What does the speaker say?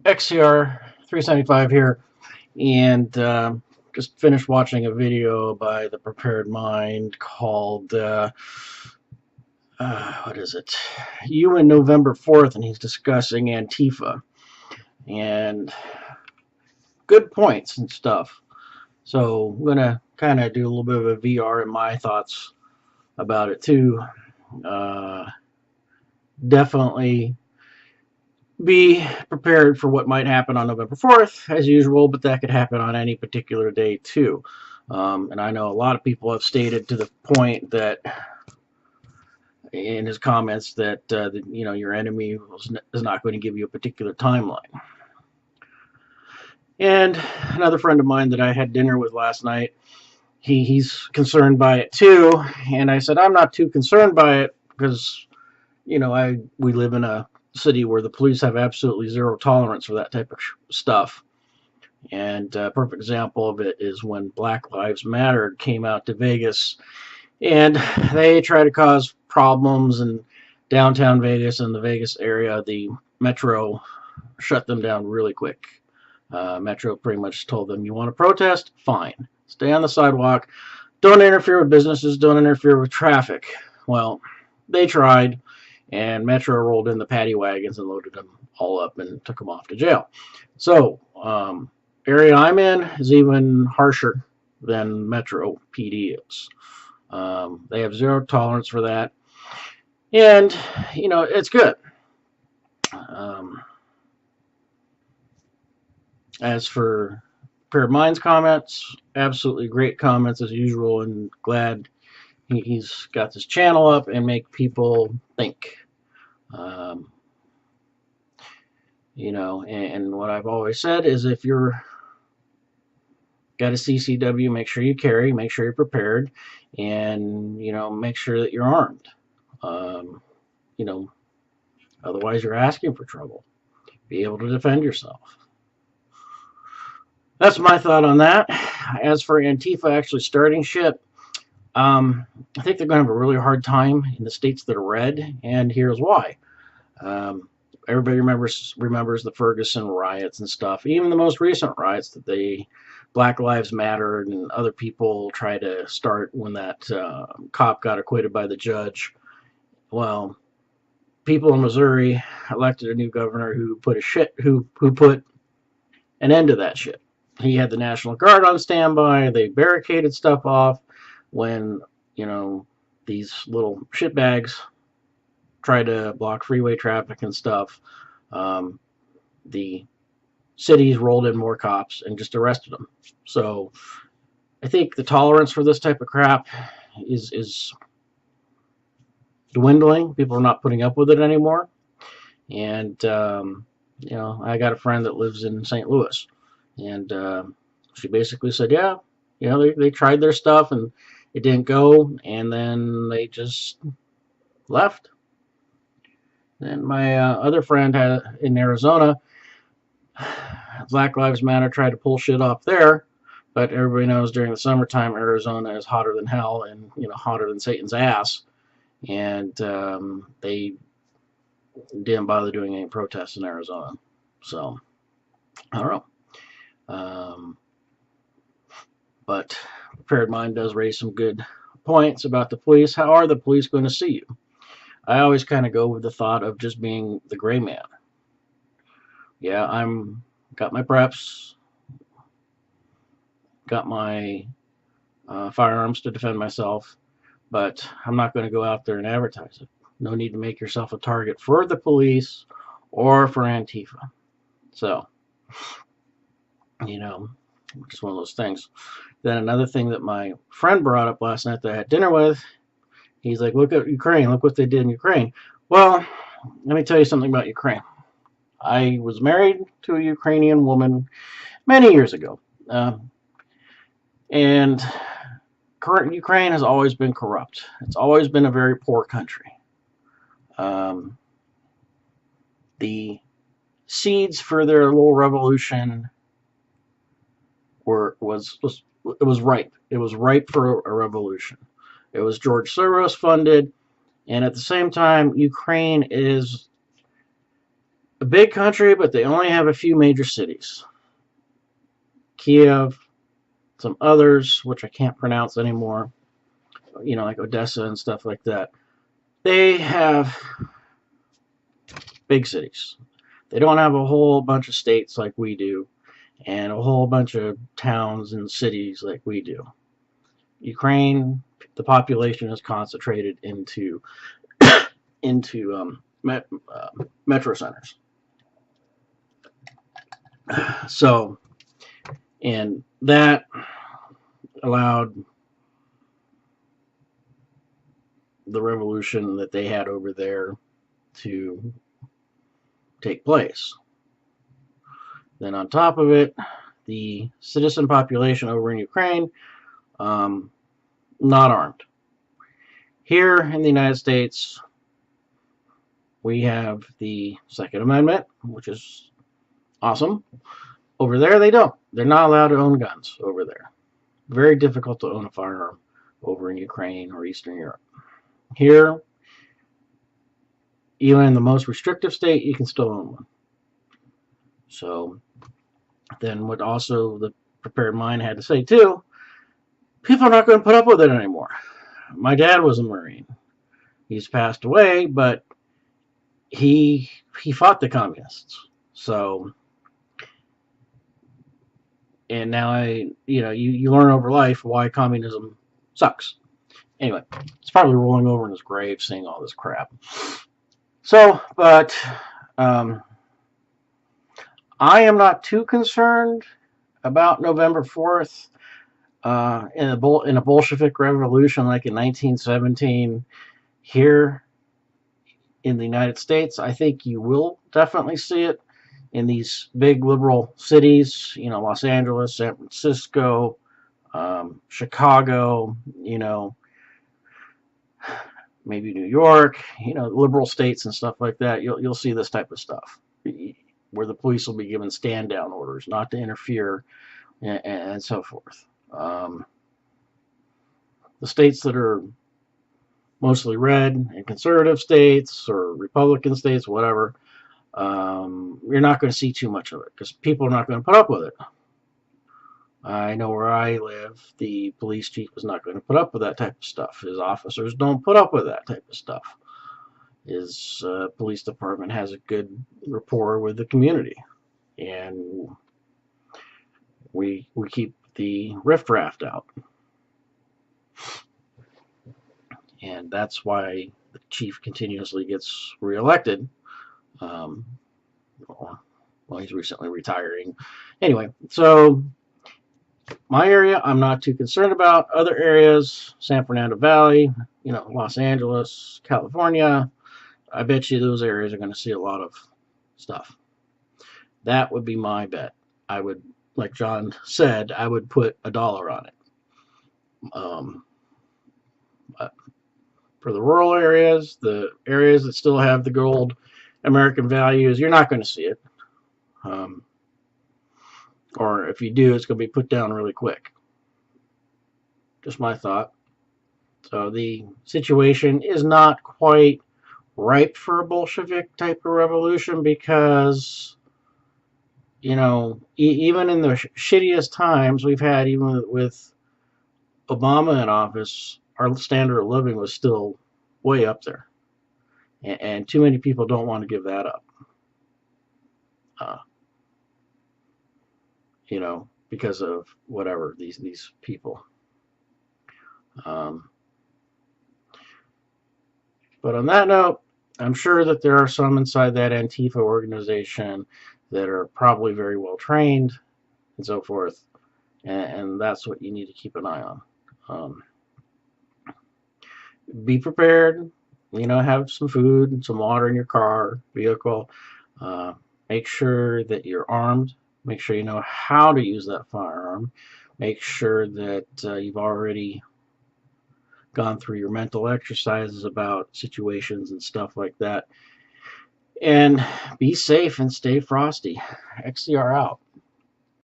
XCR 375 here, and just finished watching a video by the Prepared Mind called what is it? UN November 4th, and he's discussing Antifa and good points and stuff. So I'm gonna kind of do a little bit of a VR and my thoughts about it too. Uh, Definitely be prepared for what might happen on November 4th, as usual, but that could happen on any particular day, too. And I know a lot of people have stated to the point that in his comments that, your enemy is not going to give you a particular timeline. And another friend of mine that I had dinner with last night, he's concerned by it, too. And I said, I'm not too concerned by it because, we live in a city where the police have absolutely zero tolerance for that type of stuff. And a perfect example of it is when Black Lives Matter came out to Vegas, and they tried to cause problems in downtown Vegas and the Vegas area. The Metro shut them down really quick. Metro pretty much told them, you want to protest? Fine. Stay on the sidewalk. Don't interfere with businesses. Don't interfere with traffic. Well, they tried, and Metro rolled in the paddy wagons and loaded them all up and took them off to jail. So, area I'm in is even harsher than Metro PD is. They have zero tolerance for that, and it's good. As for Pair of Minds comments, absolutely great comments as usual, and glad he's got this channel up and make people think. And what I've always said is if you're got a CCW, make sure you carry, make sure you're prepared, and make sure that you're armed. Otherwise you're asking for trouble. Be able to defend yourself. That's my thought on that. As for Antifa actually starting shit, I think they're going to have a really hard time in the states that are red, and here's why. Everybody remembers the Ferguson riots and stuff, even the most recent riots that Black Lives Matter and other people tried to start when that cop got acquitted by the judge. Well, people in Missouri elected a new governor who put an end to that shit. He had the National Guard on standby. They barricaded stuff off when these little shitbags try to block freeway traffic and stuff. The cities rolled in more cops and just arrested them. So I think the tolerance for this type of crap is dwindling. People are not putting up with it anymore. And I got a friend that lives in St. Louis, and she basically said, yeah, they tried their stuff and it didn't go, and then they just left. And my other friend in Arizona, Black Lives Matter tried to pull shit off there, but everybody knows during the summertime Arizona is hotter than hell and hotter than Satan's ass, and they didn't bother doing any protests in Arizona. So I don't know. But Prepared Mind does raise some good points about the police. How are the police going to see you? I always kind of go with the thought of just being the gray man. Yeah, got my preps, got my firearms to defend myself, but I'm not going to go out there and advertise it. No need to make yourself a target for the police or for Antifa. So, just one of those things. Then another thing that my friend brought up last night that I had dinner with, he's like, look at Ukraine, look what they did in Ukraine. Well, let me tell you something about Ukraine. I was married to a Ukrainian woman many years ago. And current Ukraine has always been corrupt. It's always been a very poor country. The seeds for their little revolution was ripe. It was ripe for a revolution. It was George Soros funded, and at the same time, Ukraine is a big country, but they only have a few major cities. Kiev, some others, which I can't pronounce anymore, like Odessa and stuff like that. They have big cities. They don't have a whole bunch of states like we do, and a whole bunch of towns and cities like we do. Ukraine, the population is concentrated into metro centers. So, and that allowed the revolution that they had over there to take place. Then on top of it, the citizen population over in Ukraine, not armed. Here in the United States, we have the Second Amendment, which is awesome. Over there, they don't. They're not allowed to own guns over there. Very difficult to own a firearm over in Ukraine or Eastern Europe. Here, even in the most restrictive state, you can still own one. So then what also the prepared mind had to say too, people are not going to put up with it anymore. My dad was a Marine. He's passed away, but he fought the communists. So, and now you learn over life why communism sucks. Anyway, it's probably rolling over in his grave seeing all this crap. So, but I am not too concerned about November 4th in a Bolshevik revolution like in 1917 here in the United States. I think you will definitely see it in these big liberal cities, Los Angeles, San Francisco, Chicago, maybe New York, liberal states and stuff like that. You'll see this type of stuff where the police will be given stand down orders not to interfere and so forth. The states that are mostly red and conservative states or Republican states, whatever, you're not going to see too much of it because people are not going to put up with it. I know where I live, the police chief is not going to put up with that type of stuff. His officers don't put up with that type of stuff. His police department has a good rapport with the community. And we keep the riffraff out. And that's why the chief continuously gets reelected. Well, he's recently retiring. Anyway, so my area, I'm not too concerned about. Other areas, San Fernando Valley, Los Angeles, California, I bet you those areas are going to see a lot of stuff. That would be my bet. I would, like John said, I would put $1 on it. For the rural areas, the areas that still have the good old American values, you're not going to see it. Or if you do, it's going to be put down really quick. Just my thought. So the situation is not quite ripe for a Bolshevik type of revolution because, even in the shittiest times we've had, even with Obama in office, our standard of living was still way up there. And too many people don't want to give that up. Because of whatever, these people. But on that note, I'm sure that there are some inside that Antifa organization that are probably very well trained and so forth. And that's what you need to keep an eye on. Be prepared. Have some food and some water in your car, vehicle. Make sure that you're armed. Make sure you know how to use that firearm. Make sure that you've already gone through your mental exercises about situations and stuff like that. And be safe and stay frosty. XCR out.